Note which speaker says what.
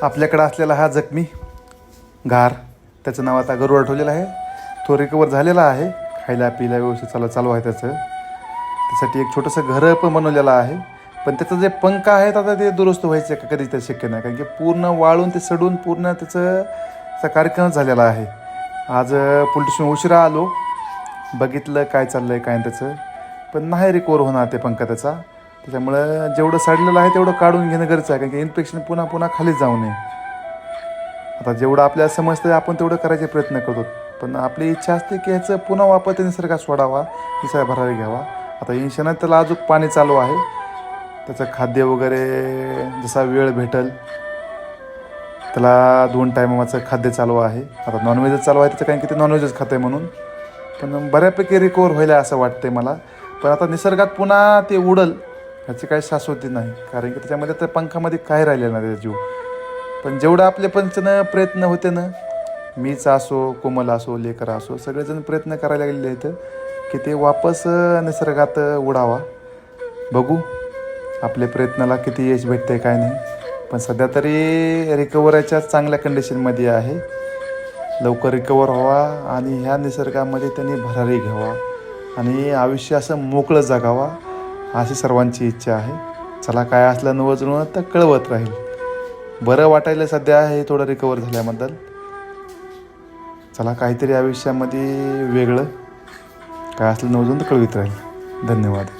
Speaker 1: आपल्याकडं असलेला हा जखमी घार, त्याचं नाव आता गरुड ठेवलेलं आहे. तो रिकवर झालेला आहे, खायला पियला व्यवस्थित चालू आहे त्यासाठी एक छोटंसं घरं पण बनवलेलं आहे. पण त्याचं जे पंख आहेत आता ते दुरुस्त व्हायचं का कधीच ते शक्य नाही, कारण की पूर्ण वाळून ते सडून पूर्ण त्याचा कार्यक्रम झालेला आहे. आज पोलीस स्टेशन उशिरा आलो, बघितलं काय चाललं आहे काय त्याचं, पण नाही रिकवर होणार ते पंख त्याचा. त्याच्यामुळं जेवढं सडलेलं आहे तेवढं काढून घेणं गरजेचं आहे, कारण की इन्फेक्शन पुन्हा खाली जाऊ नये. आता जेवढं आपल्याला समजतं आपण तेवढं करायचे प्रयत्न करतो, पण आपली इच्छा असते की ह्याचं पुन्हा वापर ते निसर्गात सोडावा, निसर्ग भरारी घ्यावा. आता इन्शनात त्याला अजून पाणी चालू आहे, त्याचं खाद्य वगैरे जसा वेळ भेटेल त्याला 2 टायमाचं खाद्य चालू आहे. आता नॉनव्हेजच चालू आहे त्याचं, कारण की ते नॉनव्हेजच खातं आहे म्हणून. पण बऱ्यापैकी रिकवर व्हायला असं वाटतं आहे मला. पण आता निसर्गात पुन्हा ते उडल ह्याची काही शाश्वती नाही, कारण की त्याच्यामध्ये त्या पंखामध्ये काय राहिलेलं नाही त्याचा जीव. पण जेवढं आपले पंचनं प्रयत्न होते ना, मीच असो, कोमल असो, लेकर असो, सगळेजण प्रयत्न करायला गेलेले आहेत की ते वापस निसर्गात उडावा. बघू आपल्या प्रयत्नाला किती यश भेटते काय नाही. पण सध्या तरी रिकवराच्या चांगल्या कंडिशनमध्ये आहे. लवकर रिकवर व्हावा आणि ह्या निसर्गामध्ये त्यांनी भरारी घ्यावा आणि आयुष्य असं मोकळं जगावा, अशी सर्वांची इच्छा आहे. चला काय असलं नवं तर कळवत राहील. बरं वाटायला सध्या आहे थोडं रिकवर झाल्याबद्दल. चला काहीतरी आयुष्यामध्ये वेगळं काय असलं नवं तर कळवित राहील. धन्यवाद.